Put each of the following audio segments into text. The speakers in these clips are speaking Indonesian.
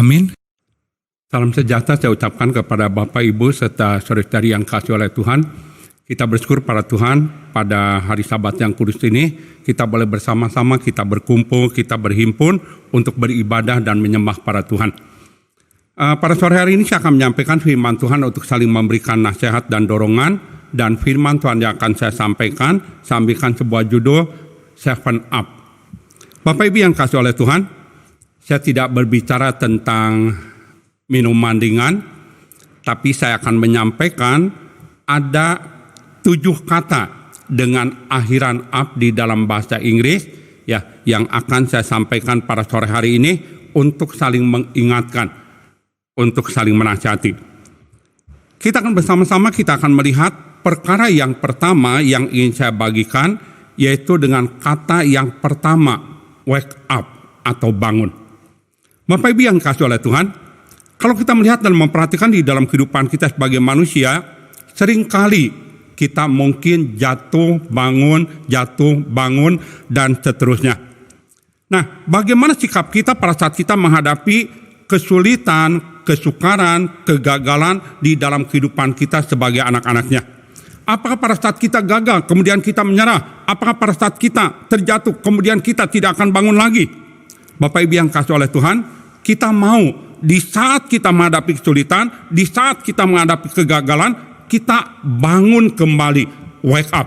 Amin. Salam sejahtera saya ucapkan kepada Bapak, Ibu, serta saudara-saudari yang kasih oleh Tuhan. Kita bersyukur pada Tuhan pada hari Sabat yang kudus ini, kita boleh bersama-sama, kita berkumpul, kita berhimpun untuk beribadah dan menyembah pada Tuhan. Pada sore hari ini saya akan menyampaikan firman Tuhan untuk saling memberikan nasihat dan dorongan, dan firman Tuhan yang akan saya sampaikan, saya ambilkan sebuah judul, 7 Up. Bapak Ibu yang kasih oleh Tuhan, saya tidak berbicara tentang minuman ringan, tapi saya akan menyampaikan ada 7 kata dengan akhiran up di dalam bahasa Inggris ya, yang akan saya sampaikan pada sore hari ini untuk saling mengingatkan, untuk saling menasihati. Kita akan bersama-sama, kita akan melihat perkara yang pertama yang ingin saya bagikan, yaitu dengan kata yang pertama, wake up atau bangun. Bapak Ibu yang kasih oleh Tuhan, kalau kita melihat dan memperhatikan di dalam kehidupan kita sebagai manusia, seringkali kita mungkin jatuh, bangun, dan seterusnya. Nah, bagaimana sikap kita pada saat kita menghadapi kesulitan, kesukaran, kegagalan di dalam kehidupan kita sebagai anak-anaknya? Apakah pada saat kita gagal, kemudian kita menyerah? Apakah pada saat kita terjatuh, kemudian kita tidak akan bangun lagi? Bapak Ibu yang kasih oleh Tuhan, kita mau di saat kita menghadapi kesulitan, di saat kita menghadapi kegagalan, kita bangun kembali, wake up.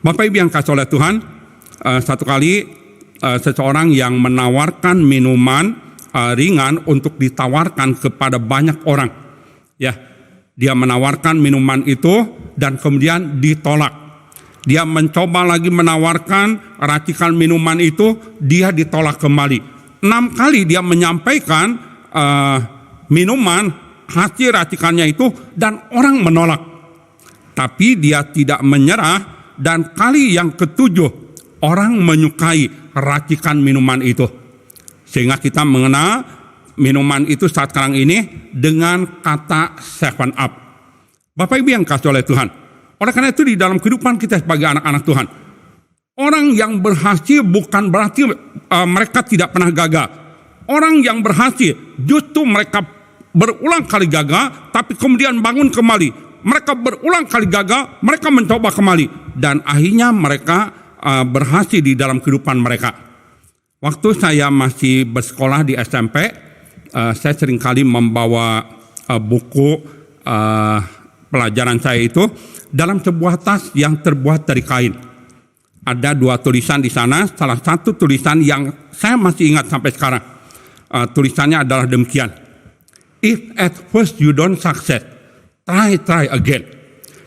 Bapak Ibu yang kasih oleh Tuhan, satu kali seseorang yang menawarkan minuman ringan untuk ditawarkan kepada banyak orang. Ya, dia menawarkan minuman itu dan kemudian ditolak. Dia mencoba lagi menawarkan racikan minuman itu, dia ditolak kembali. 6 kali dia menyampaikan minuman hasil racikannya itu dan orang menolak. Tapi dia tidak menyerah, dan kali yang ke-7 orang menyukai racikan minuman itu. Sehingga kita mengenal minuman itu saat sekarang ini dengan kata 7 Up. Bapak Ibu yang kasih oleh Tuhan, oleh karena itu di dalam kehidupan kita sebagai anak-anak Tuhan, orang yang berhasil bukan berarti mereka tidak pernah gagal. Orang yang berhasil justru mereka berulang kali gagal, tapi kemudian bangun kembali. Mereka berulang kali gagal, mereka mencoba kembali, dan akhirnya mereka berhasil di dalam kehidupan mereka. Waktu saya masih bersekolah di SMP, saya seringkali membawa buku pelajaran saya itu dalam sebuah tas yang terbuat dari kain. Ada 2 tulisan di sana, salah satu tulisan yang saya masih ingat sampai sekarang. Tulisannya adalah demikian. If at first you don't succeed, try again.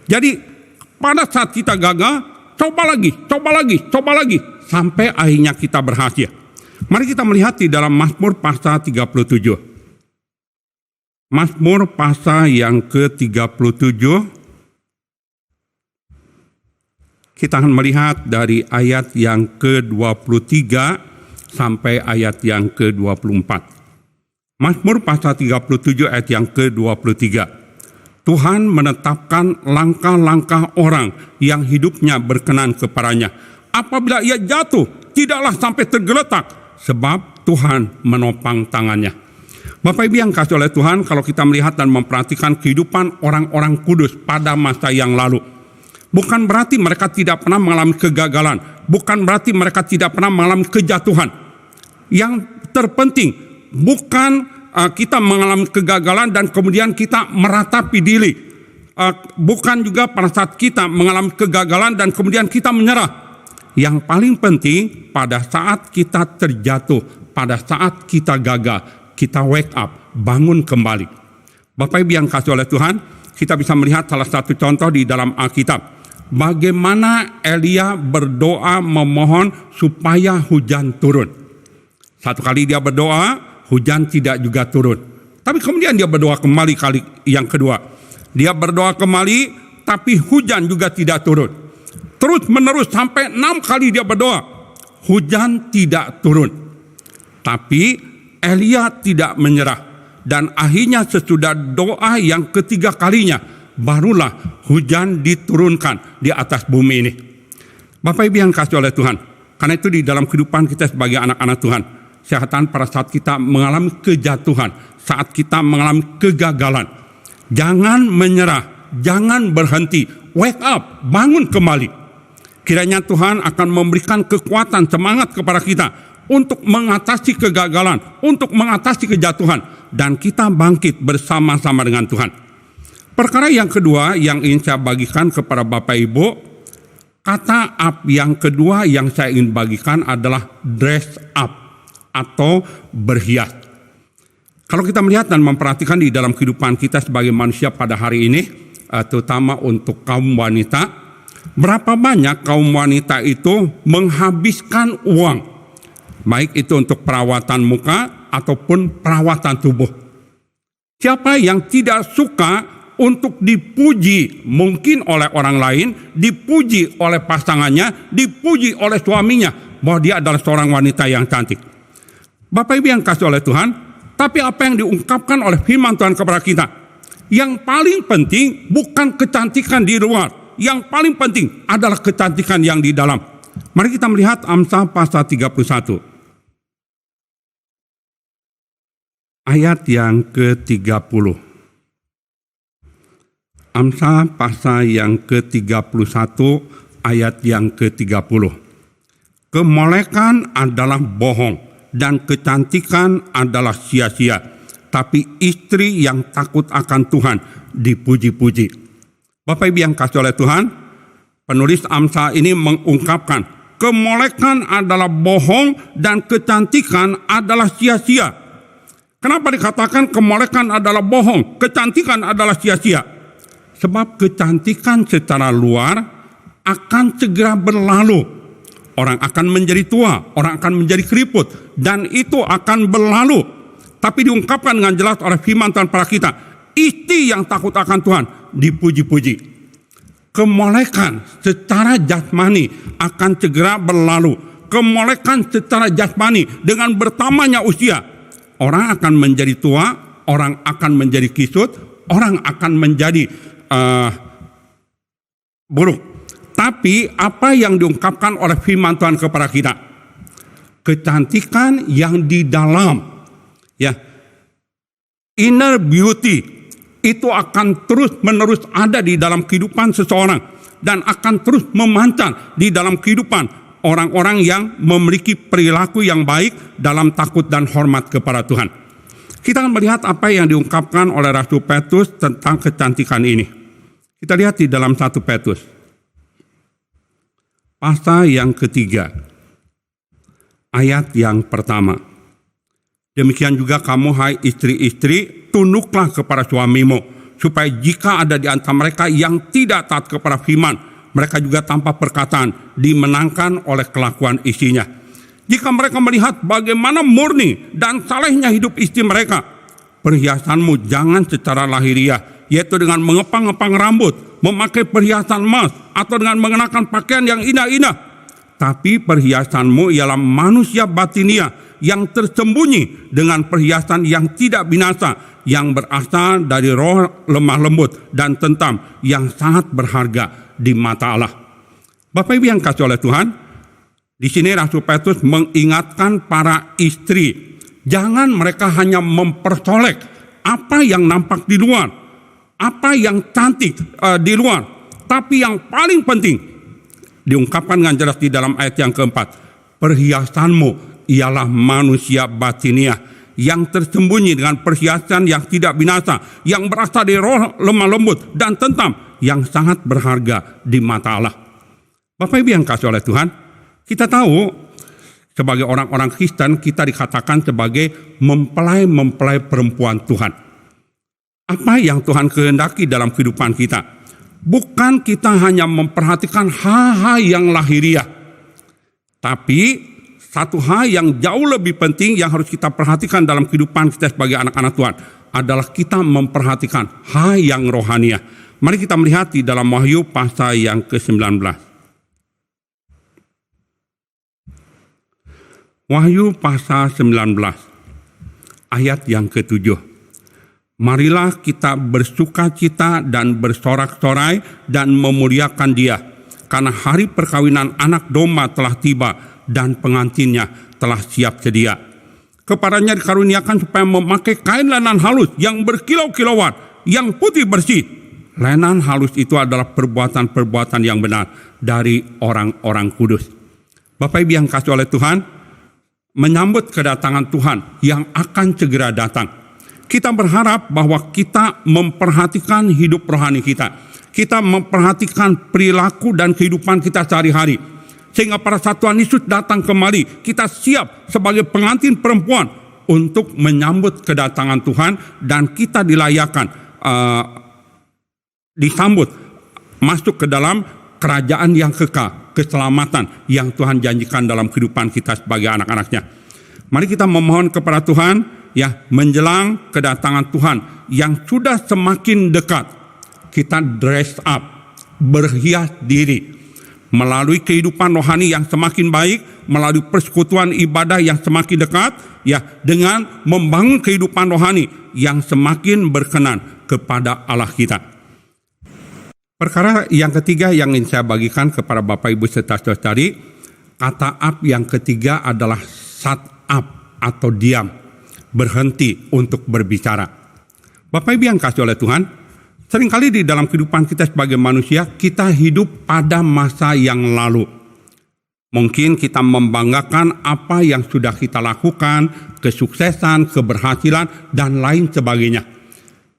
Jadi pada saat kita gagal, coba lagi, sampai akhirnya kita berhasil. Mari kita melihat di dalam Mazmur pasal 37. Mazmur pasal yang ke-37. Kita akan melihat dari ayat yang ke-23 sampai ayat yang ke-24. Mazmur pasal 37 ayat yang ke-23. Tuhan menetapkan langkah-langkah orang yang hidupnya berkenan kepadanya. Apabila ia jatuh, tidaklah sampai tergeletak, sebab Tuhan menopang tangannya. Bapak Ibu yang kasih oleh Tuhan, kalau kita melihat dan memperhatikan kehidupan orang-orang kudus pada masa yang lalu, bukan berarti mereka tidak pernah mengalami kegagalan. Bukan berarti mereka tidak pernah mengalami kejatuhan. Yang terpenting bukan kita mengalami kegagalan dan kemudian kita meratapi diri. Bukan juga pada saat kita mengalami kegagalan dan kemudian kita menyerah. Yang paling penting pada saat kita terjatuh, pada saat kita gagal, kita wake up, bangun kembali. Bapak Ibu yang kasih oleh Tuhan, kita bisa melihat salah satu contoh di dalam Alkitab. Bagaimana Elia berdoa memohon supaya hujan turun. Satu kali dia berdoa, hujan tidak juga turun. Tapi kemudian dia berdoa kembali kali yang kedua. Dia berdoa kembali, tapi hujan juga tidak turun. Terus menerus sampai 6 kali dia berdoa, hujan tidak turun. Tapi Elia tidak menyerah. Dan akhirnya sesudah doa yang ketiga kalinya, barulah hujan diturunkan di atas bumi ini. Bapak Ibu yang kasih oleh Tuhan, karena itu di dalam kehidupan kita sebagai anak-anak Tuhan, kesehatan pada saat kita mengalami kejatuhan, saat kita mengalami kegagalan. Jangan menyerah, jangan berhenti, wake up, bangun kembali. Kiranya Tuhan akan memberikan kekuatan, semangat kepada kita untuk mengatasi kegagalan, untuk mengatasi kejatuhan, dan kita bangkit bersama-sama dengan Tuhan. Perkara yang kedua yang ingin saya bagikan kepada Bapak Ibu, kata up yang kedua yang saya ingin bagikan adalah dress up atau berhias. Kalau kita melihat dan memperhatikan di dalam kehidupan kita sebagai manusia pada hari ini, terutama untuk kaum wanita, berapa banyak kaum wanita itu menghabiskan uang, baik itu untuk perawatan muka ataupun perawatan tubuh. Siapa yang tidak suka untuk dipuji mungkin oleh orang lain, dipuji oleh pasangannya, dipuji oleh suaminya, bahwa dia adalah seorang wanita yang cantik. Bapak Ibu yang kasih oleh Tuhan, tapi apa yang diungkapkan oleh firman Tuhan kepada kita, yang paling penting bukan kecantikan di luar, yang paling penting adalah kecantikan yang di dalam. Mari kita melihat Amsal pasal 31. Ayat yang ke-30. Amsal pasal yang ke-31 ayat yang ke-30. Kemolekan adalah bohong dan kecantikan adalah sia-sia, tapi istri yang takut akan Tuhan dipuji-puji. Bapak Ibu yang kasih oleh Tuhan, penulis Amsal ini mengungkapkan kemolekan adalah bohong dan kecantikan adalah sia-sia. Kenapa dikatakan kemolekan adalah bohong, kecantikan adalah sia-sia? Sebab kecantikan secara luar akan segera berlalu. Orang akan menjadi tua, orang akan menjadi keriput, dan itu akan berlalu. Tapi diungkapkan dengan jelas oleh firman Tuhan pada kita, istri yang takut akan Tuhan dipuji-puji. Kemolekan secara jasmani akan segera berlalu. Kemolekan secara jasmani dengan bertambahnya usia, orang akan menjadi tua, orang akan menjadi kisut, orang akan menjadi buruk. Tapi apa yang diungkapkan oleh firman Tuhan kepada kita, kecantikan yang di dalam, ya, inner beauty, itu akan terus menerus ada di dalam kehidupan seseorang dan akan terus memancar di dalam kehidupan orang-orang yang memiliki perilaku yang baik dalam takut dan hormat kepada Tuhan. Kita akan melihat apa yang diungkapkan oleh Rasul Petrus tentang kecantikan ini. Kita lihat di dalam 1 Petrus pasal yang ketiga, ayat yang pertama. Demikian juga kamu, hai istri-istri, tunduklah kepada suamimu, supaya jika ada di antara mereka yang tidak taat kepada firman, mereka juga tanpa perkataan dimenangkan oleh kelakuan istrinya. Jika mereka melihat bagaimana murni dan salehnya hidup istri mereka, perhiasanmu jangan secara lahiriah, yaitu dengan mengepang-ngepang rambut, memakai perhiasan emas, atau dengan mengenakan pakaian yang indah-indah. Tapi perhiasanmu ialah manusia batinia yang tersembunyi dengan perhiasan yang tidak binasa, yang berasal dari roh lemah lembut dan tentam, yang sangat berharga di mata Allah. Bapak Ibu yang kasih oleh Tuhan, di sini Rasul Petrus mengingatkan para istri, jangan mereka hanya mempersolek apa yang nampak di luar, apa yang cantik di luar, tapi yang paling penting diungkapkan dengan jelas di dalam ayat yang keempat, perhiasanmu ialah manusia batinia yang tersembunyi dengan perhiasan yang tidak binasa, yang berasal dari roh lemah lembut dan tentam, yang sangat berharga di mata Allah. Bapak Ibu yang kasih oleh Tuhan, kita tahu sebagai orang-orang Kristen kita dikatakan sebagai mempelai-mempelai perempuan Tuhan. Apa yang Tuhan kehendaki dalam kehidupan kita? Bukan kita hanya memperhatikan hal-hal yang lahiriah, tapi satu hal yang jauh lebih penting yang harus kita perhatikan dalam kehidupan kita sebagai anak-anak Tuhan adalah kita memperhatikan hal yang rohaniah. Mari kita melihat di dalam Wahyu pasal yang ke-19. Wahyu pasal 19 ayat yang ke-7. Marilah kita bersukacita dan bersorak-sorai dan memuliakan Dia, karena hari perkawinan anak domba telah tiba dan pengantinnya telah siap sedia. Kepadanya dikaruniakan supaya memakai kain lenan halus yang berkilau-kilauan, yang putih bersih. Lenan halus itu adalah perbuatan-perbuatan yang benar dari orang-orang kudus. Bapak Ibu yang kasih oleh Tuhan, menyambut kedatangan Tuhan yang akan segera datang. Kita berharap bahwa kita memperhatikan hidup rohani kita. Kita memperhatikan perilaku dan kehidupan kita sehari-hari. Sehingga pada saat Tuhan Yesus datang kembali, kita siap sebagai pengantin perempuan untuk menyambut kedatangan Tuhan dan kita dilayakan, disambut masuk ke dalam kerajaan yang kekal, keselamatan yang Tuhan janjikan dalam kehidupan kita sebagai anak-anaknya. Mari kita memohon kepada Tuhan, ya, menjelang kedatangan Tuhan yang sudah semakin dekat, kita dress up, berhias diri, melalui kehidupan rohani yang semakin baik, melalui persekutuan ibadah yang semakin dekat, ya, dengan membangun kehidupan rohani yang semakin berkenan kepada Allah kita. Perkara yang ketiga yang ingin saya bagikan kepada Bapak Ibu serta saudari, kata up yang ketiga adalah shut up atau diam, berhenti untuk berbicara. Bapak Ibu yang kasih oleh Tuhan, seringkali di dalam kehidupan kita sebagai manusia, kita hidup pada masa yang lalu. Mungkin kita membanggakan apa yang sudah kita lakukan, kesuksesan, keberhasilan, dan lain sebagainya.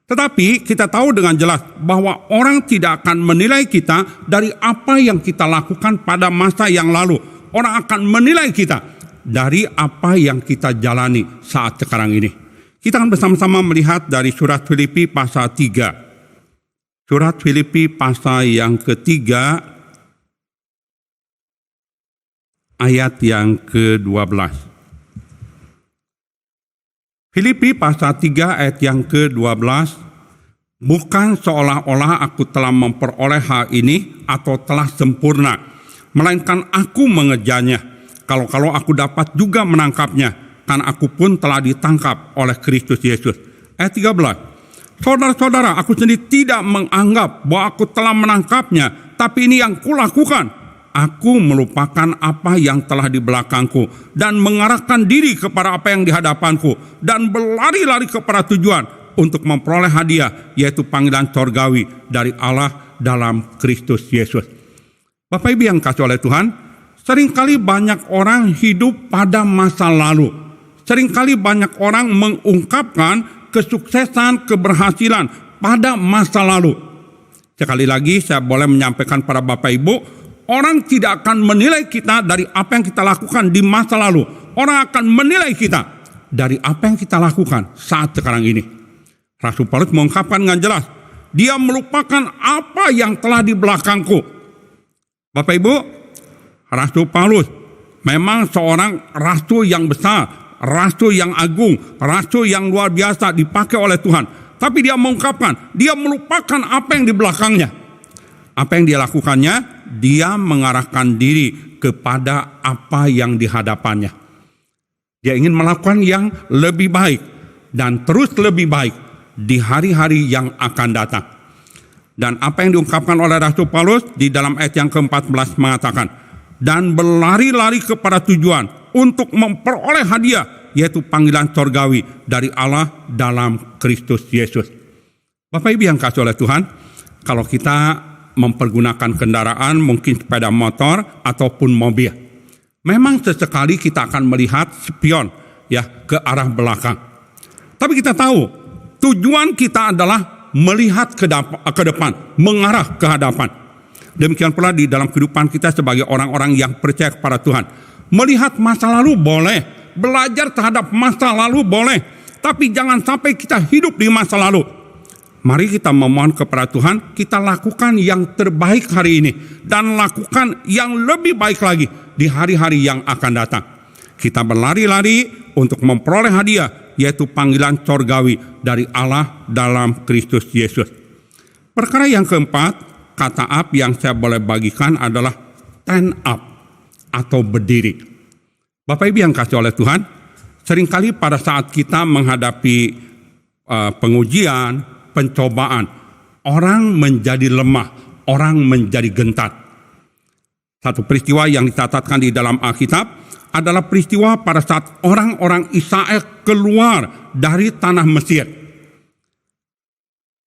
Tetapi kita tahu dengan jelas bahwa orang tidak akan menilai kita dari apa yang kita lakukan pada masa yang lalu. Orang akan menilai kita dari apa yang kita jalani saat sekarang ini. Kita akan bersama-sama melihat dari surat Filipi pasal 3. Surat Filipi pasal yang ketiga, ayat yang ke-12. Filipi pasal 3 ayat yang ke-12, bukan seolah-olah aku telah memperoleh hal ini atau telah sempurna, melainkan aku mengejarnya. Kalau aku dapat juga menangkapnya, kan aku pun telah ditangkap oleh Kristus Yesus. Ayat 13, saudara-saudara, aku sendiri tidak menganggap bahwa aku telah menangkapnya, tapi ini yang kulakukan. Aku melupakan apa yang telah di belakangku dan mengarahkan diri kepada apa yang di hadapanku dan berlari-lari kepada tujuan untuk memperoleh hadiah, yaitu panggilan sorgawi dari Allah dalam Kristus Yesus. Bapak Ibu yang kasih oleh Tuhan, seringkali banyak orang hidup pada masa lalu. Seringkali banyak orang mengungkapkan kesuksesan, keberhasilan pada masa lalu. Sekali lagi saya boleh menyampaikan pada Bapak Ibu, orang tidak akan menilai kita dari apa yang kita lakukan di masa lalu. Orang akan menilai kita dari apa yang kita lakukan saat sekarang ini. Rasul Paulus mengungkapkan dengan jelas, dia melupakan apa yang telah di belakangku. Bapak Ibu, Rasul Paulus memang seorang rasul yang besar, rasul yang agung, rasul yang luar biasa dipakai oleh Tuhan. Tapi dia mengungkapkan, dia melupakan apa yang di belakangnya. Apa yang dia lakukannya? Dia mengarahkan diri kepada apa yang di hadapannya. Dia ingin melakukan yang lebih baik dan terus lebih baik di hari-hari yang akan datang. Dan apa yang diungkapkan oleh Rasul Paulus di dalam ayat yang ke-14 mengatakan, dan berlari-lari kepada tujuan untuk memperoleh hadiah, yaitu panggilan sorgawi dari Allah dalam Kristus Yesus. Bapak Ibu yang kasih oleh Tuhan, kalau kita mempergunakan kendaraan, mungkin sepeda motor ataupun mobil, memang sesekali kita akan melihat spion, ya, ke arah belakang. Tapi kita tahu tujuan kita adalah melihat ke depan, mengarah ke hadapan. Demikian pula di dalam kehidupan kita sebagai orang-orang yang percaya kepada Tuhan. Melihat masa lalu boleh, belajar terhadap masa lalu boleh, tapi jangan sampai kita hidup di masa lalu. Mari kita memohon kepada Tuhan, kita lakukan yang terbaik hari ini dan lakukan yang lebih baik lagi di hari-hari yang akan datang. Kita berlari-lari untuk memperoleh hadiah, yaitu panggilan sorgawi dari Allah dalam Kristus Yesus. Perkara yang keempat, kata up yang saya boleh bagikan adalah stand up atau berdiri. Bapak Ibu yang kasih oleh Tuhan, seringkali pada saat kita menghadapi pengujian, pencobaan, orang menjadi lemah, orang menjadi gentar. Satu peristiwa yang dicatatkan di dalam Alkitab, adalah peristiwa pada saat orang-orang Israel keluar dari tanah Mesir.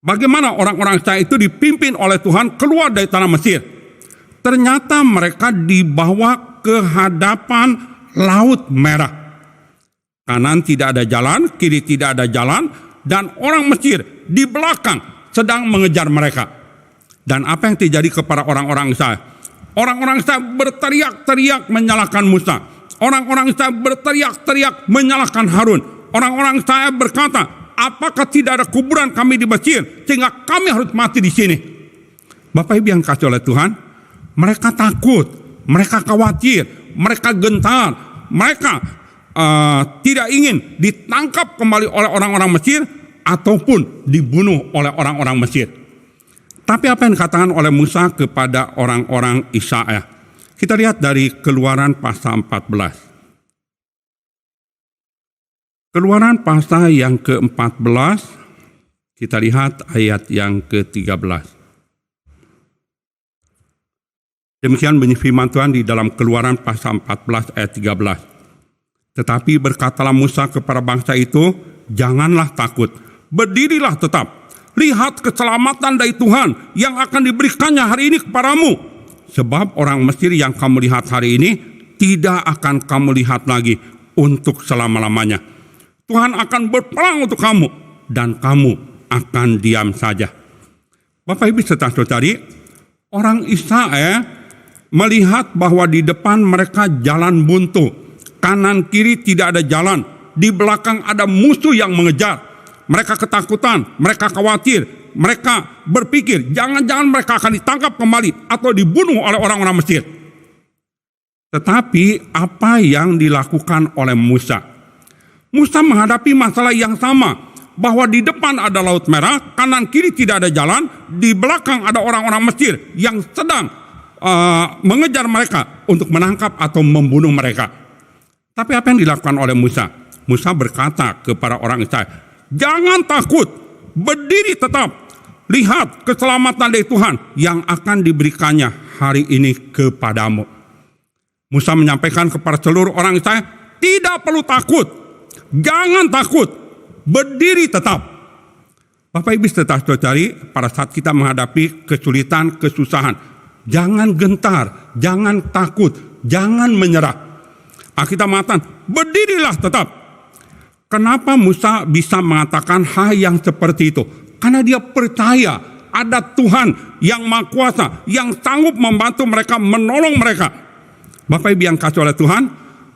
Bagaimana orang-orang Israel itu dipimpin oleh Tuhan keluar dari tanah Mesir? Ternyata mereka dibawa ke hadapan Laut Merah. Kanan tidak ada jalan, kiri tidak ada jalan, dan orang Mesir di belakang sedang mengejar mereka. Dan apa yang terjadi kepada orang-orang Israel? Orang-orang Israel berteriak-teriak menyalahkan Musa. Orang-orang Israel berteriak-teriak menyalahkan Harun. Orang-orang Israel berkata, apakah tidak ada kuburan kami di Mesir sehingga kami harus mati di sini? Bapak Ibu yang kasih oleh Tuhan, mereka takut, mereka khawatir, mereka gentar, mereka tidak ingin ditangkap kembali oleh orang-orang Mesir ataupun dibunuh oleh orang-orang Mesir. Tapi apa yang dikatakan oleh Musa kepada orang-orang Israel? Kita lihat dari Keluaran pasal 14. Keluaran pasal yang ke-14, kita lihat ayat yang ke-13. Demikian bunyi firman Tuhan di dalam Keluaran pasal 14 ayat 13. Tetapi berkatalah Musa kepada bangsa itu, janganlah takut, berdirilah tetap. Lihat keselamatan dari Tuhan yang akan diberikannya hari ini kepadamu. Sebab orang Mesir yang kamu lihat hari ini tidak akan kamu lihat lagi untuk selama-lamanya. Tuhan akan berperang untuk kamu dan kamu akan diam saja. Bapak Ibu serta saudari, orang Israel melihat bahwa di depan mereka jalan buntu, kanan kiri tidak ada jalan, di belakang ada musuh yang mengejar. Mereka ketakutan, mereka khawatir, mereka berpikir jangan-jangan mereka akan ditangkap kembali atau dibunuh oleh orang-orang Mesir. Tetapi apa yang dilakukan oleh Musa? Musa menghadapi masalah yang sama, bahwa di depan ada Laut Merah, kanan kiri tidak ada jalan, di belakang ada orang-orang Mesir yang sedang mengejar mereka untuk menangkap atau membunuh mereka. Tapi apa yang dilakukan oleh Musa? Musa berkata kepada orang Israel, jangan takut, berdiri tetap. Lihat keselamatan dari Tuhan yang akan diberikannya hari ini kepadamu. Musa menyampaikan kepada seluruh orang Israel, tidak perlu takut, jangan takut, berdiri tetap. Bapak Ibu serta saudari, pada saat kita menghadapi kesulitan, kesusahan, jangan gentar, jangan takut, jangan menyerah. Alkitab mengatakan, berdirilah tetap. Kenapa Musa bisa mengatakan hal yang seperti itu? Karena dia percaya ada Tuhan yang Maha Kuasa, yang sanggup membantu mereka, menolong mereka. Bapak Ibu yang kasih oleh Tuhan,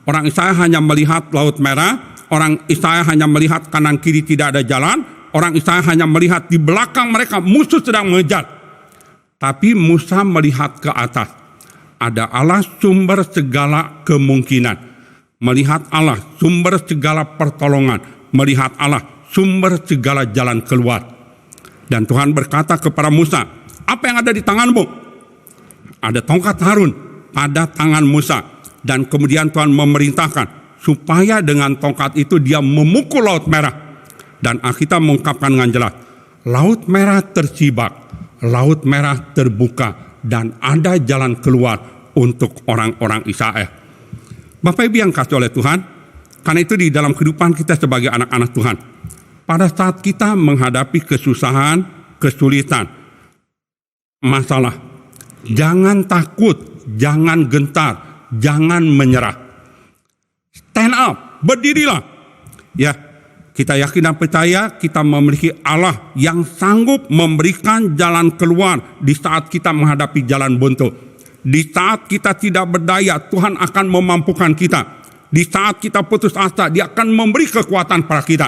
orang Israel hanya melihat Laut Merah, orang Israel hanya melihat kanan kiri tidak ada jalan, orang Israel hanya melihat di belakang mereka musuh sedang mengejar. Tapi Musa melihat ke atas. Ada Allah sumber segala kemungkinan. Melihat Allah sumber segala pertolongan. Melihat Allah sumber segala jalan keluar. Dan Tuhan berkata kepada Musa, apa yang ada di tanganmu? Ada tongkat Harun pada tangan Musa. Dan kemudian Tuhan memerintahkan supaya dengan tongkat itu dia memukul Laut Merah. Dan Alkitab mengungkapkan dengan jelas, Laut Merah tersibak, Laut Merah terbuka, dan ada jalan keluar untuk orang-orang Israel. Bapak Ibu yang kasih oleh Tuhan, karena itu di dalam kehidupan kita sebagai anak-anak Tuhan, pada saat kita menghadapi kesusahan, kesulitan, masalah, jangan takut, jangan gentar, jangan menyerah. Stand up, berdirilah. Ya, kita yakin dan percaya kita memiliki Allah yang sanggup memberikan jalan keluar di saat kita menghadapi jalan buntu. Di saat kita tidak berdaya, Tuhan akan memampukan kita. Di saat kita putus asa, Dia akan memberi kekuatan pada kita.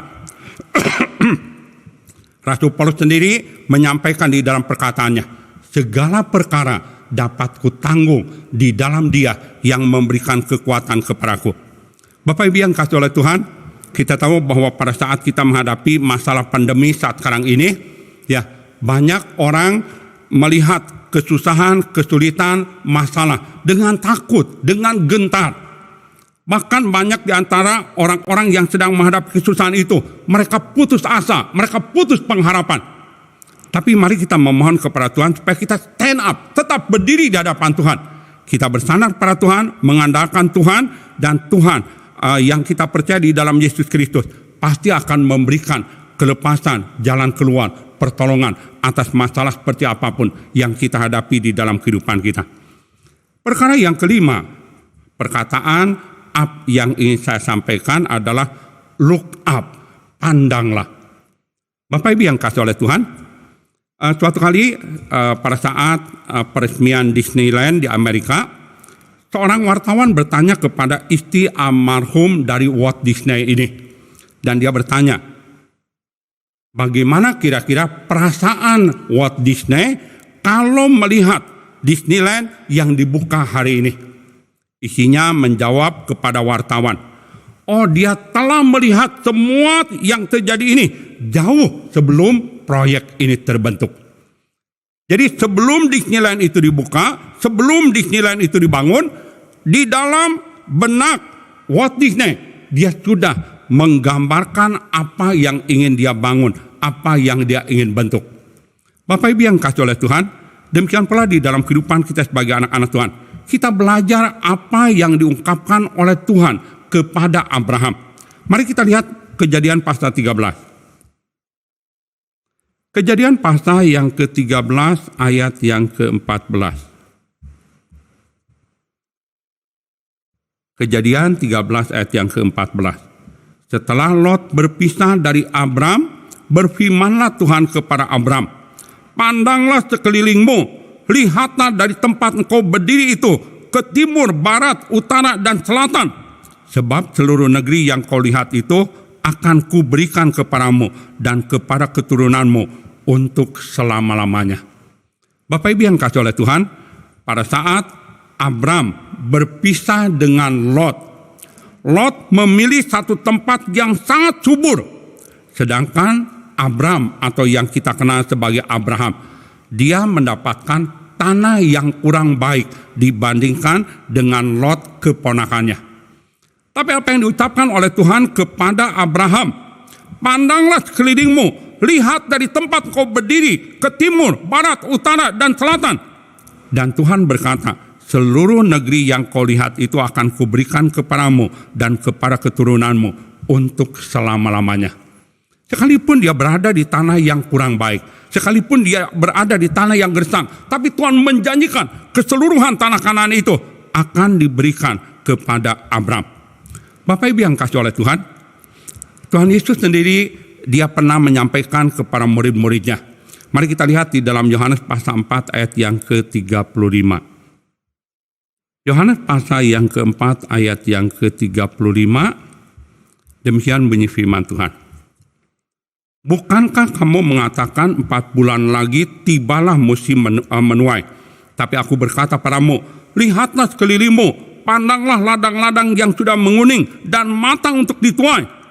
Rasul Paulus sendiri menyampaikan di dalam perkataannya, segala perkara dapat kutanggung di dalam Dia yang memberikan kekuatan kepadaku. Bapak Ibu yang kasih oleh Tuhan, kita tahu bahwa pada saat kita menghadapi masalah pandemi saat sekarang ini, ya banyak orang melihat kesusahan, kesulitan, masalah dengan takut, dengan gentar. Bahkan banyak di antara orang-orang yang sedang menghadapi kesusahan itu, mereka putus asa, mereka putus pengharapan. Tapi mari kita memohon kepada Tuhan supaya kita stand up, tetap berdiri di hadapan Tuhan. Kita bersandar pada Tuhan, mengandalkan Tuhan, dan Tuhan yang kita percaya di dalam Yesus Kristus pasti akan memberikan kelepasan, jalan keluar, pertolongan atas masalah seperti apapun yang kita hadapi di dalam kehidupan kita. Perkara yang kelima, perkataan yang ingin saya sampaikan adalah look up, pandanglah. Bapak Ibu yang kasih oleh Tuhan, suatu kali pada saat peresmian Disneyland di Amerika, seorang wartawan bertanya kepada istri almarhum dari Walt Disney ini. Dan dia bertanya, bagaimana kira-kira perasaan Walt Disney kalau melihat Disneyland yang dibuka hari ini? Isinya menjawab kepada wartawan, oh, dia telah melihat semua yang terjadi ini jauh sebelum proyek ini terbentuk. Jadi sebelum Disneyland itu dibuka, sebelum Disneyland itu dibangun, di dalam benak Walt Disney, dia sudah menggambarkan apa yang ingin dia bangun, apa yang dia ingin bentuk. Bapak Ibu yang kasih oleh Tuhan, demikian pula di dalam kehidupan kita sebagai anak-anak Tuhan. Kita belajar apa yang diungkapkan oleh Tuhan kepada Abraham. Mari kita lihat Kejadian pasal 13. Kejadian pasal yang ke-13 ayat yang ke-14. Kejadian 13 ayat yang ke-14. Setelah Lot berpisah dari Abram, berfirmanlah Tuhan kepada Abram, pandanglah sekelilingmu, lihatlah dari tempat engkau berdiri itu, ke timur, barat, utara, dan selatan. Sebab seluruh negeri yang kau lihat itu akan kuberikan kepadamu dan kepada keturunanmu untuk selama-lamanya. Bapak Ibu yang kasih oleh Tuhan, pada saat Abram berpisah dengan Lot, Lot memilih satu tempat yang sangat subur. Sedangkan Abram atau yang kita kenal sebagai Abraham, dia mendapatkan tanah yang kurang baik dibandingkan dengan Lot keponakannya. Tapi apa yang diucapkan oleh Tuhan kepada Abraham, pandanglah sekelilingmu, lihat dari tempat kau berdiri, ke timur, barat, utara, dan selatan. Dan Tuhan berkata, seluruh negeri yang kau lihat itu akan kuberikan kepadamu dan kepada keturunanmu untuk selama-lamanya. Sekalipun dia berada di tanah yang kurang baik, sekalipun dia berada di tanah yang gersang, tapi Tuhan menjanjikan keseluruhan tanah Kanaan itu akan diberikan kepada Abram. Bapak Ibu yang kasih oleh Tuhan, Tuhan Yesus sendiri dia pernah menyampaikan kepada murid-muridnya. Mari kita lihat di dalam Yohanes pasal 4 ayat yang ke-35. Yohanes pasal yang keempat ayat yang ke-35, demikian bunyi firman Tuhan. Bukankah kamu mengatakan 4 bulan lagi tibalah musim menuai? Tapi aku berkata padamu, lihatlah sekelilingmu, pandanglah ladang-ladang yang sudah menguning dan matang untuk dituai.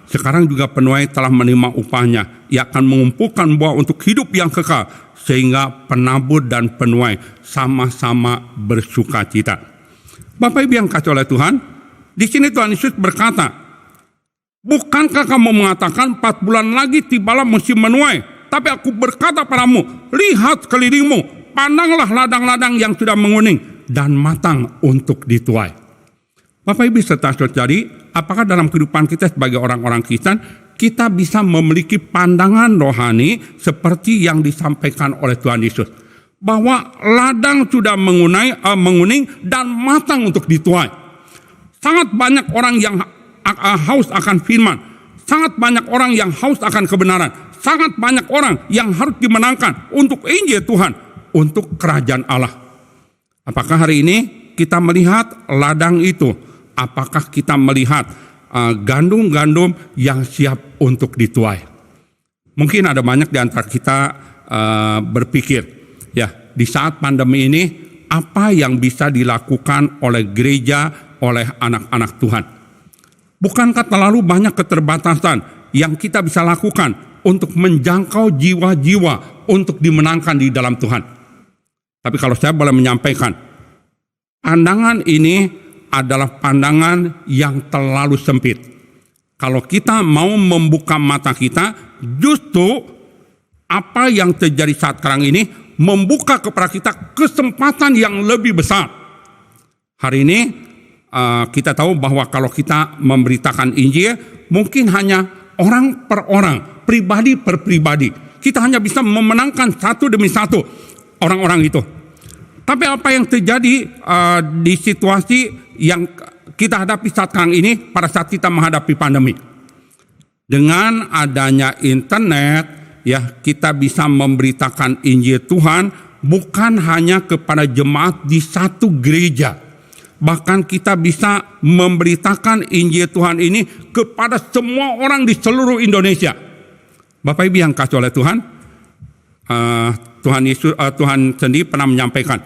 Sekarang juga penuai telah menerima upahnya. Ia akan mengumpulkan buah untuk hidup yang kekal, sehingga penabur dan penuai sama-sama bersuka cita. Bapak Ibu yang kasih oleh Tuhan, di sini Tuhan Yesus berkata, bukankah kamu mengatakan 4 bulan lagi tibalah musim menuai? Tapi aku berkata padamu, lihat sekelilingmu, pandanglah ladang-ladang yang sudah menguning dan matang untuk dituai. Bapak Ibu serta saudari, apakah dalam kehidupan kita sebagai orang-orang Kristen, kita bisa memiliki pandangan rohani seperti yang disampaikan oleh Tuhan Yesus, bahwa ladang sudah menguning dan matang untuk dituai. Sangat banyak orang yang haus akan firman, sangat banyak orang yang haus akan kebenaran, sangat banyak orang yang harus dimenangkan untuk Injil Tuhan, untuk kerajaan Allah. Apakah hari ini kita melihat ladang itu? Apakah kita melihat gandum-gandum yang siap untuk dituai? Mungkin ada banyak di antara kita berpikir, ya, di saat pandemi ini apa yang bisa dilakukan oleh gereja, oleh anak-anak Tuhan? Bukankah terlalu banyak keterbatasan yang kita bisa lakukan untuk menjangkau jiwa-jiwa untuk dimenangkan di dalam Tuhan? Tapi kalau saya boleh menyampaikan, pandangan ini adalah pandangan yang terlalu sempit. Kalau kita mau membuka mata kita, justru apa yang terjadi saat sekarang ini membuka kepada kita kesempatan yang lebih besar. Hari ini kita tahu bahwa kalau kita memberitakan Injil, mungkin hanya orang per orang, pribadi per pribadi. Kita hanya bisa memenangkan satu demi satu orang-orang itu. Tapi apa yang terjadi di situasi yang kita hadapi saat sekarang ini pada saat kita menghadapi pandemi? Dengan adanya internet, ya, kita bisa memberitakan Injil Tuhan bukan hanya kepada jemaat di satu gereja. Bahkan kita bisa memberitakan Injil Tuhan ini kepada semua orang di seluruh Indonesia. Bapak Ibu yang kasih oleh Tuhan, Tuhan sendiri pernah menyampaikan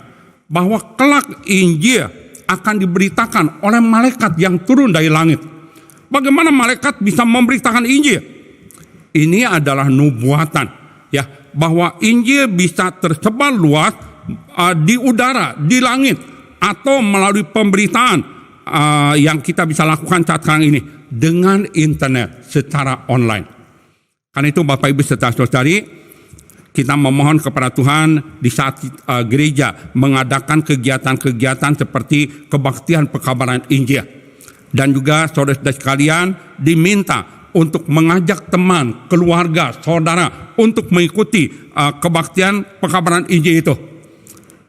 bahwa kelak Injil akan diberitakan oleh malaikat yang turun dari langit. Bagaimana malaikat bisa memberitakan Injil? Ini adalah nubuatan, ya, bahwa Injil bisa tersebar luas di udara, di langit, atau melalui pemberitaan yang kita bisa lakukan saat sekarang ini dengan internet secara online. Karena itu Bapak Ibu serta saudari, kita memohon kepada Tuhan di saat gereja mengadakan kegiatan-kegiatan seperti kebaktian pekabaran Injil. Dan juga saudara-saudara sekalian diminta untuk mengajak teman, keluarga, saudara untuk mengikuti kebaktian pekabaran Injil itu.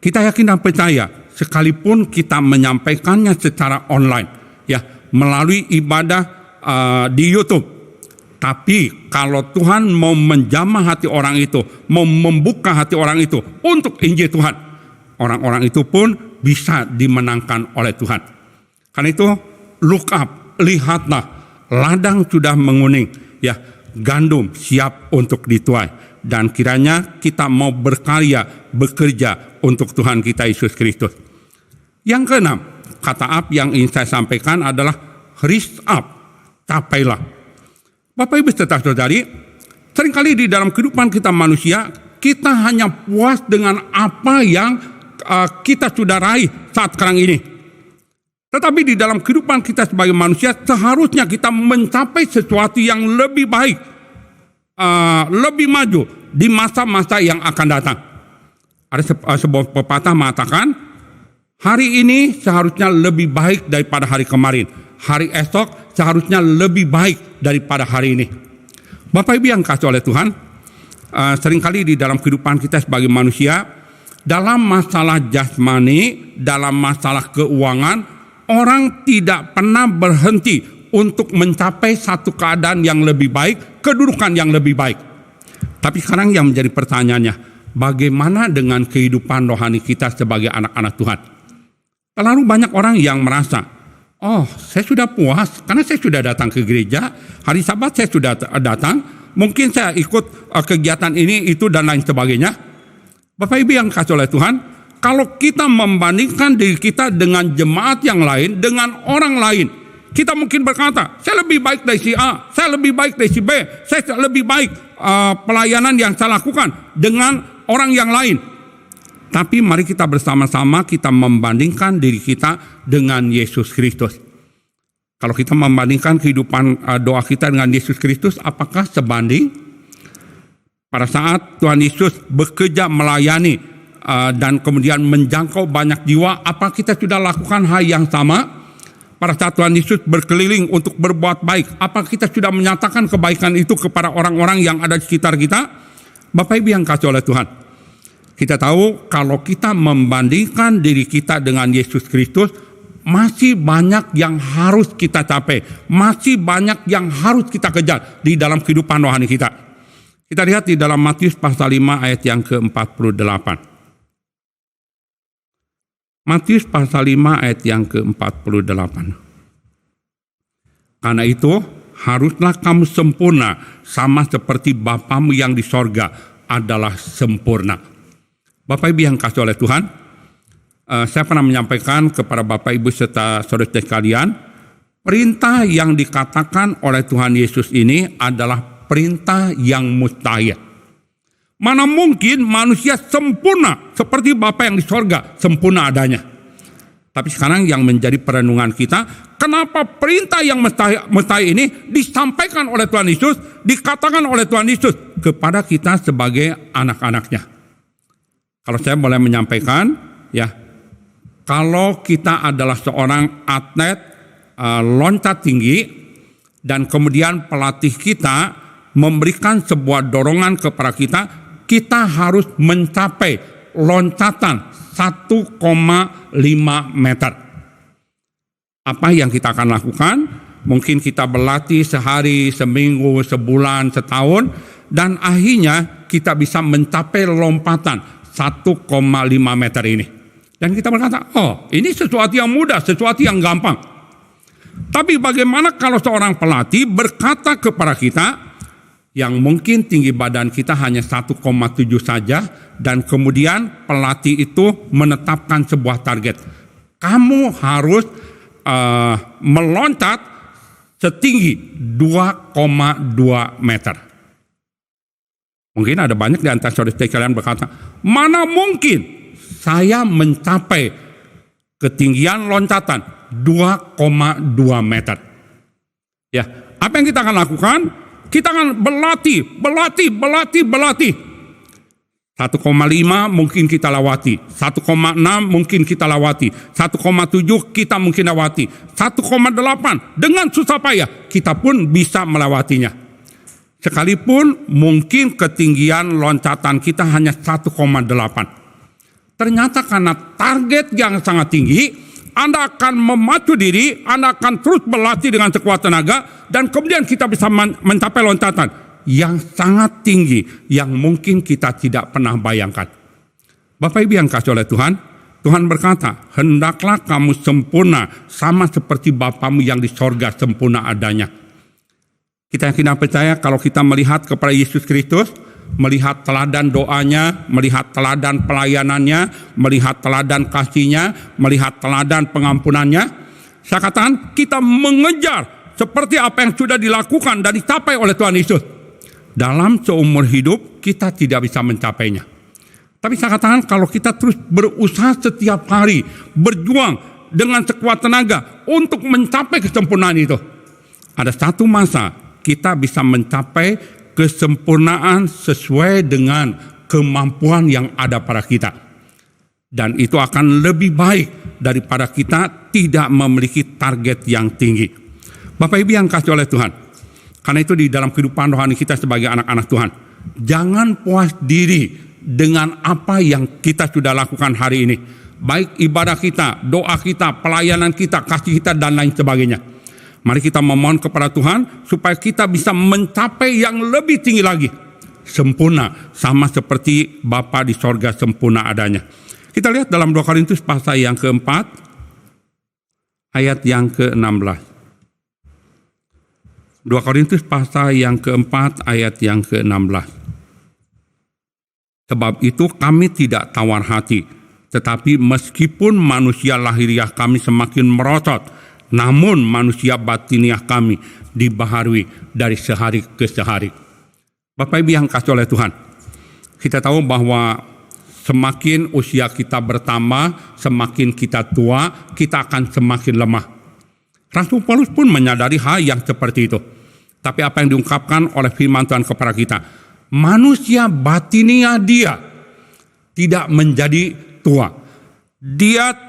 Kita yakin dan percaya, sekalipun kita menyampaikannya secara online, ya, melalui ibadah di YouTube. Tapi kalau Tuhan mau menjamah hati orang itu, mau membuka hati orang itu untuk Injil Tuhan, orang-orang itu pun bisa dimenangkan oleh Tuhan. Karena itu, look up, lihatlah, ladang sudah menguning, ya, gandum siap untuk dituai. Dan kiranya kita mau berkarya, bekerja untuk Tuhan kita Yesus Kristus. Yang keenam, kata up yang ingin saya sampaikan adalah rise up, capailah. Bapak Ibu serta saudari, seringkali di dalam kehidupan kita manusia, kita hanya puas dengan apa yang kita sudah raih saat sekarang ini. Tetapi di dalam kehidupan kita sebagai manusia, seharusnya kita mencapai sesuatu yang lebih baik, lebih maju di masa-masa yang akan datang. Ada sebuah pepatah mengatakan, hari ini seharusnya lebih baik daripada hari kemarin. Hari esok seharusnya lebih baik daripada hari ini. Bapak Ibu yang kasih oleh Tuhan, seringkali di dalam kehidupan kita sebagai manusia, dalam masalah jasmani, dalam masalah keuangan, orang tidak pernah berhenti untuk mencapai satu keadaan yang lebih baik, kedudukan yang lebih baik. Tapi sekarang yang menjadi pertanyaannya, bagaimana dengan kehidupan rohani kita sebagai anak-anak Tuhan? Terlalu banyak orang yang merasa, oh, saya sudah puas karena saya sudah datang ke gereja, hari Sabat saya sudah datang, mungkin saya ikut kegiatan ini, itu, dan lain sebagainya. Bapak Ibu yang kasih oleh Tuhan, kalau kita membandingkan diri kita dengan jemaat yang lain, dengan orang lain, kita mungkin berkata, saya lebih baik dari si A, saya lebih baik dari si B, saya lebih baik pelayanan yang saya lakukan dengan orang yang lain. Tapi mari kita bersama-sama kita membandingkan diri kita dengan Yesus Kristus. Kalau kita membandingkan kehidupan doa kita dengan Yesus Kristus, apakah sebanding? Pada saat Tuhan Yesus bekerja melayani dan kemudian menjangkau banyak jiwa, apa kita sudah lakukan hal yang sama? Pada saat Tuhan Yesus berkeliling untuk berbuat baik, apa kita sudah menyatakan kebaikan itu kepada orang-orang yang ada di sekitar kita? Bapak Ibu yang kasih oleh Tuhan, kita tahu kalau kita membandingkan diri kita dengan Yesus Kristus, masih banyak yang harus kita capai, masih banyak yang harus kita kejar di dalam kehidupan rohani kita. Kita lihat di dalam Matius pasal 5 ayat yang ke-48. Matius pasal 5 ayat yang ke-48. Karena itu, haruslah kamu sempurna, sama seperti Bapamu yang di sorga adalah sempurna. Bapak Ibu yang kasih oleh Tuhan, saya pernah menyampaikan kepada Bapak Ibu serta saudara sekalian, perintah yang dikatakan oleh Tuhan Yesus ini adalah perintah yang mustahil. Mana mungkin manusia sempurna seperti Bapa yang di sorga, sempurna adanya. Tapi sekarang yang menjadi perenungan kita, kenapa perintah yang mustahil ini disampaikan oleh Tuhan Yesus, dikatakan oleh Tuhan Yesus kepada kita sebagai anak-anaknya. Kalau saya boleh menyampaikan, ya, kalau kita adalah seorang atlet loncat tinggi dan kemudian pelatih kita memberikan sebuah dorongan kepada kita, kita harus mencapai loncatan 1,5 meter. Apa yang kita akan lakukan? Mungkin kita berlatih sehari, seminggu, sebulan, setahun, dan akhirnya kita bisa mencapai lompatan 1,5 meter ini. Dan kita berkata, oh ini sesuatu yang mudah, sesuatu yang gampang. Tapi bagaimana kalau seorang pelatih berkata kepada kita, yang mungkin tinggi badan kita hanya 1,7 saja, dan kemudian pelatih itu menetapkan sebuah target. Kamu harus meloncat setinggi 2,2 meter. Mungkin ada banyak di antara saudara kalian berkata, mana mungkin saya mencapai ketinggian loncatan 2,2 meter. Ya, apa yang kita akan lakukan? Kita akan berlatih. 1,5 mungkin kita lewati, 1,6 mungkin kita lewati, 1,7 kita mungkin lewati, 1,8 dengan susah payah kita pun bisa melewatinya. Sekalipun mungkin ketinggian loncatan kita hanya 1,8. Ternyata karena target yang sangat tinggi, Anda akan memacu diri, Anda akan terus berlatih dengan sekuat tenaga, dan kemudian kita bisa mencapai loncatan yang sangat tinggi, yang mungkin kita tidak pernah bayangkan. Bapak Ibu yang kasih oleh Tuhan, Tuhan berkata, hendaklah kamu sempurna, sama seperti Bapamu yang di sorga sempurna adanya. Kita yakin dan percaya kalau kita melihat kepada Yesus Kristus, melihat teladan doanya, melihat teladan pelayanannya, melihat teladan kasihnya, melihat teladan pengampunannya, saya katakan kita mengejar seperti apa yang sudah dilakukan dan dicapai oleh Tuhan Yesus. Dalam seumur hidup kita tidak bisa mencapainya. Tapi saya katakan kalau kita terus berusaha setiap hari, berjuang dengan sekuat tenaga untuk mencapai kesempurnaan itu, ada satu masa kita bisa mencapai kesempurnaan sesuai dengan kemampuan yang ada pada kita. Dan itu akan lebih baik daripada kita tidak memiliki target yang tinggi. Bapak Ibu yang kasih oleh Tuhan, karena itu di dalam kehidupan rohani kita sebagai anak-anak Tuhan, jangan puas diri dengan apa yang kita sudah lakukan hari ini. Baik ibadah kita, doa kita, pelayanan kita, kasih kita, dan lain sebagainya. Mari kita memohon kepada Tuhan supaya kita bisa mencapai yang lebih tinggi lagi. Sempurna, sama seperti Bapa di sorga sempurna adanya. Kita lihat dalam 2 Korintus pasal yang keempat, ayat yang ke-16. 2 Korintus pasal yang keempat ayat yang ke-16. Sebab itu kami tidak tawar hati, tetapi meskipun manusia lahiriah kami semakin merosot, namun manusia batiniah kami dibaharui dari sehari ke sehari. Bapak Ibu yang kasih oleh Tuhan, kita tahu bahwa semakin usia kita bertambah, semakin kita tua, kita akan semakin lemah. Rasul Paulus pun menyadari hal yang seperti itu. Tapi apa yang diungkapkan oleh firman Tuhan kepada kita, manusia batiniah dia tidak menjadi tua. Dia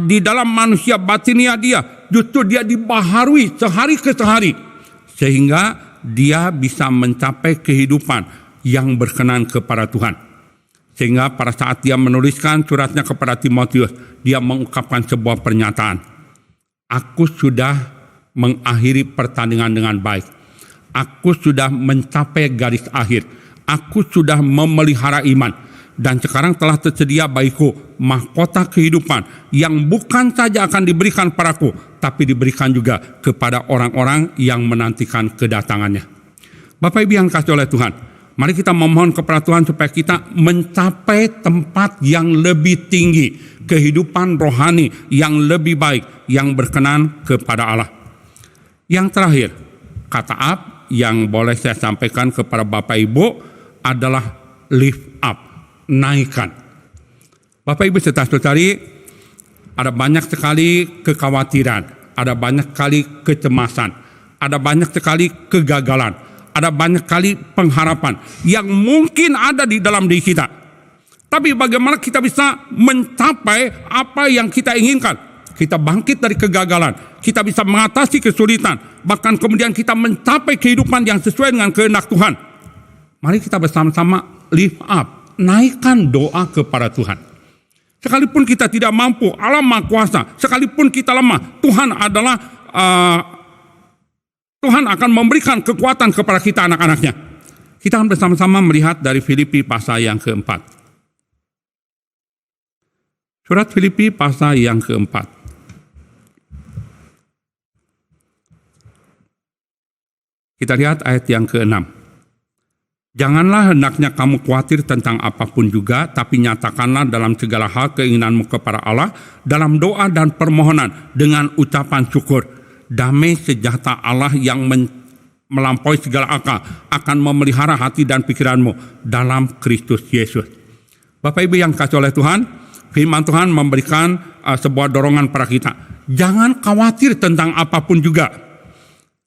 di dalam manusia batiniah dia justru dia dibaharui sehari ke sehari, sehingga dia bisa mencapai kehidupan yang berkenan kepada Tuhan. Sehingga pada saat dia menuliskan suratnya kepada Timotius, dia mengungkapkan sebuah pernyataan. Aku sudah mengakhiri pertandingan dengan baik. Aku sudah mencapai garis akhir. Aku sudah memelihara iman. Dan sekarang telah tersedia bagiku mahkota kehidupan yang bukan saja akan diberikan padaku, tapi diberikan juga kepada orang-orang yang menantikan kedatangannya. Bapak Ibu yang kasih oleh Tuhan, mari kita memohon kepada Tuhan supaya kita mencapai tempat yang lebih tinggi, kehidupan rohani yang lebih baik, yang berkenan kepada Allah. Yang terakhir, kata up yang boleh saya sampaikan kepada Bapak Ibu adalah lift up, naikkan. Bapak Ibu saudara-saudari, ada banyak sekali kekhawatiran, ada banyak sekali kecemasan, ada banyak sekali kegagalan, ada banyak sekali pengharapan yang mungkin ada di dalam diri kita. Tapi bagaimana kita bisa mencapai apa yang kita inginkan? Kita bangkit dari kegagalan, kita bisa mengatasi kesulitan, bahkan kemudian kita mencapai kehidupan yang sesuai dengan kehendak Tuhan. Mari kita bersama-sama lift up, naikkan doa kepada Tuhan. Sekalipun kita tidak mampu, Allah Maha Kuasa, sekalipun kita lemah, Tuhan akan memberikan kekuatan kepada kita anak-anaknya. Kita akan bersama-sama melihat dari Filipi pasal yang keempat. Surat Filipi pasal yang keempat. Kita lihat ayat yang ke-6. Janganlah hendaknya kamu khawatir tentang apapun juga, tapi nyatakanlah dalam segala hal keinginanmu kepada Allah, dalam doa dan permohonan dengan ucapan syukur. Damai sejahtera Allah yang melampaui segala akal akan memelihara hati dan pikiranmu dalam Kristus Yesus. Bapak Ibu yang kasih oleh Tuhan, firman Tuhan memberikan sebuah dorongan pada kita. Jangan khawatir tentang apapun juga.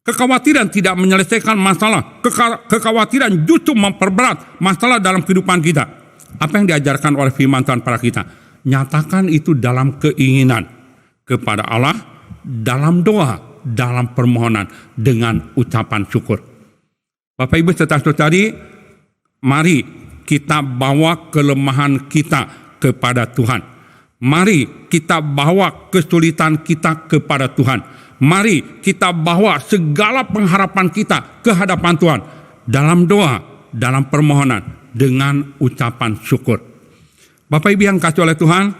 Kekhawatiran tidak menyelesaikan masalah. Kekhawatiran justru memperberat masalah dalam kehidupan kita. Apa yang diajarkan oleh firman Tuhan pada kita? Nyatakan itu dalam keinginan kepada Allah, dalam doa, dalam permohonan, dengan ucapan syukur. Bapak Ibu serta saudari, mari kita bawa kelemahan kita kepada Tuhan. Mari kita bawa kesulitan kita kepada Tuhan. Mari kita bawa segala pengharapan kita ke hadapan Tuhan dalam doa, dalam permohonan, dengan ucapan syukur. Bapak Ibu yang kasih oleh Tuhan,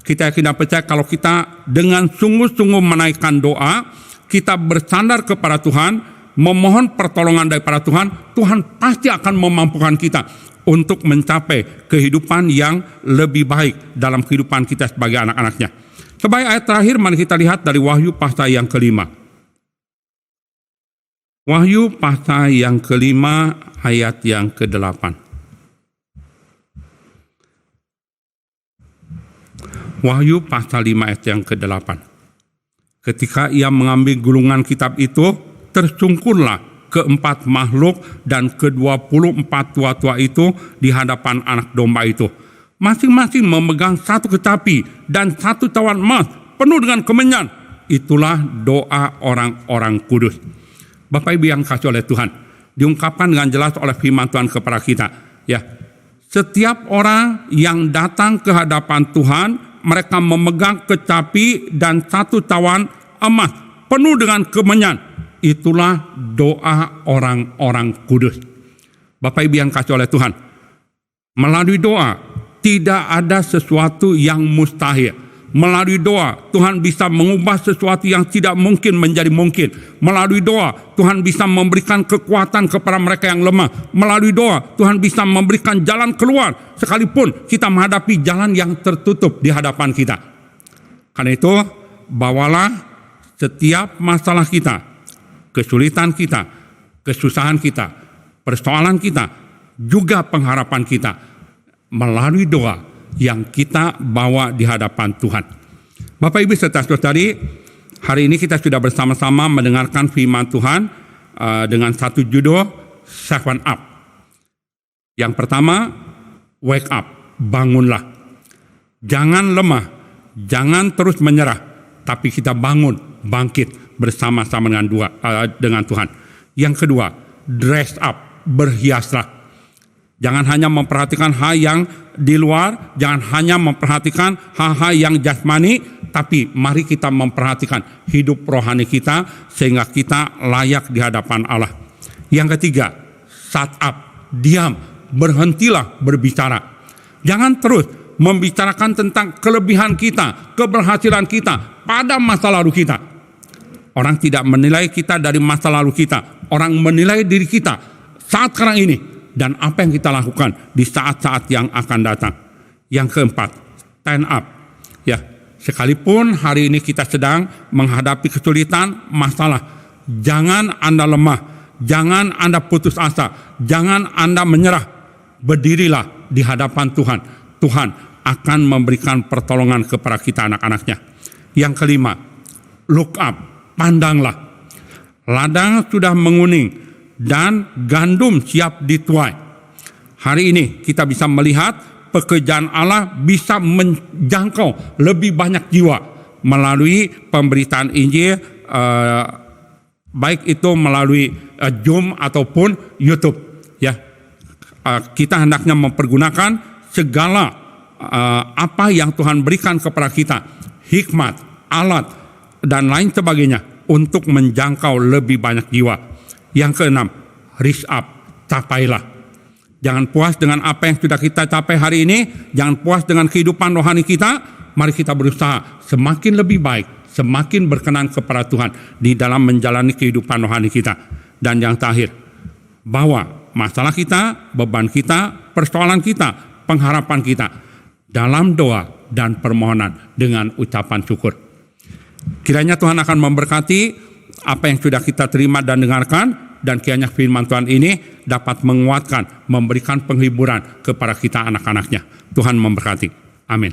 kita yakin dan percaya kalau kita dengan sungguh-sungguh menaikkan doa, kita bersandar kepada Tuhan, memohon pertolongan daripada Tuhan, Tuhan pasti akan memampukan kita untuk mencapai kehidupan yang lebih baik dalam kehidupan kita sebagai anak-anaknya. Sebagai ayat terakhir, mari kita lihat dari Wahyu pasal yang ke-5. Wahyu pasal yang ke-5 ayat yang ke-8. Wahyu pasal 5 ayat yang ke-8. Ketika ia mengambil gulungan kitab itu, tersungkurlah keempat makhluk dan ke-24 tua-tua itu di hadapan anak domba itu. Masing-masing memegang satu kecapi dan satu cawan emas penuh dengan kemenyan. Itulah doa orang-orang kudus. Bapak Ibu yang kasih oleh Tuhan, diungkapkan dengan jelas oleh firman Tuhan kepada kita. Ya, setiap orang yang datang ke hadapan Tuhan, mereka memegang kecapi dan satu cawan emas penuh dengan kemenyan. Itulah doa orang-orang kudus. Bapak Ibu yang kasih oleh Tuhan, melalui doa tidak ada sesuatu yang mustahil. Melalui doa, Tuhan bisa mengubah sesuatu yang tidak mungkin menjadi mungkin. Melalui doa, Tuhan bisa memberikan kekuatan kepada mereka yang lemah. Melalui doa, Tuhan bisa memberikan jalan keluar, sekalipun kita menghadapi jalan yang tertutup di hadapan kita. Karena itu, bawalah setiap masalah kita, kesulitan kita, kesusahan kita, persoalan kita, juga pengharapan kita, melalui doa yang kita bawa di hadapan Tuhan. Bapak Ibu serta saudari, hari ini kita sudah bersama-sama mendengarkan firman Tuhan dengan satu judul, Seven Up. Yang pertama, wake up, bangunlah. Jangan lemah, jangan terus menyerah, tapi kita bangun, bangkit bersama-sama dengan Tuhan. Yang kedua, dress up, berhiaslah. Jangan hanya memperhatikan hal yang di luar, jangan hanya memperhatikan hal-hal yang jasmani, tapi mari kita memperhatikan hidup rohani kita sehingga kita layak di hadapan Allah. Yang ketiga, shut up, diam, berhentilah berbicara. Jangan terus membicarakan tentang kelebihan kita, keberhasilan kita pada masa lalu kita. Orang tidak menilai kita dari masa lalu kita, orang menilai diri kita saat sekarang ini dan apa yang kita lakukan di saat-saat yang akan datang. Yang keempat, stand up. Ya, sekalipun hari ini kita sedang menghadapi kesulitan, masalah, jangan Anda lemah, jangan Anda putus asa, jangan Anda menyerah. Berdirilah di hadapan Tuhan. Tuhan akan memberikan pertolongan kepada kita anak-anaknya. Yang kelima, look up, pandanglah. Ladang sudah menguning dan gandum siap dituai. Hari ini kita bisa melihat pekerjaan Allah bisa menjangkau lebih banyak jiwa melalui pemberitaan Injil, baik itu melalui Zoom ataupun YouTube. Ya, kita hendaknya mempergunakan segala apa yang Tuhan berikan kepada kita, hikmat, alat, dan lain sebagainya untuk menjangkau lebih banyak jiwa. Yang keenam, reach up, capailah. Jangan puas dengan apa yang sudah kita capai hari ini, jangan puas dengan kehidupan rohani kita, mari kita berusaha semakin lebih baik, semakin berkenan kepada Tuhan di dalam menjalani kehidupan rohani kita. Dan yang terakhir, bawa masalah kita, beban kita, persoalan kita, pengharapan kita dalam doa dan permohonan dengan ucapan syukur. Kiranya Tuhan akan memberkati apa yang sudah kita terima dan dengarkan, dan kiranya firman Tuhan ini dapat menguatkan, memberikan penghiburan kepada kita anak-anaknya. Tuhan memberkati. Amin.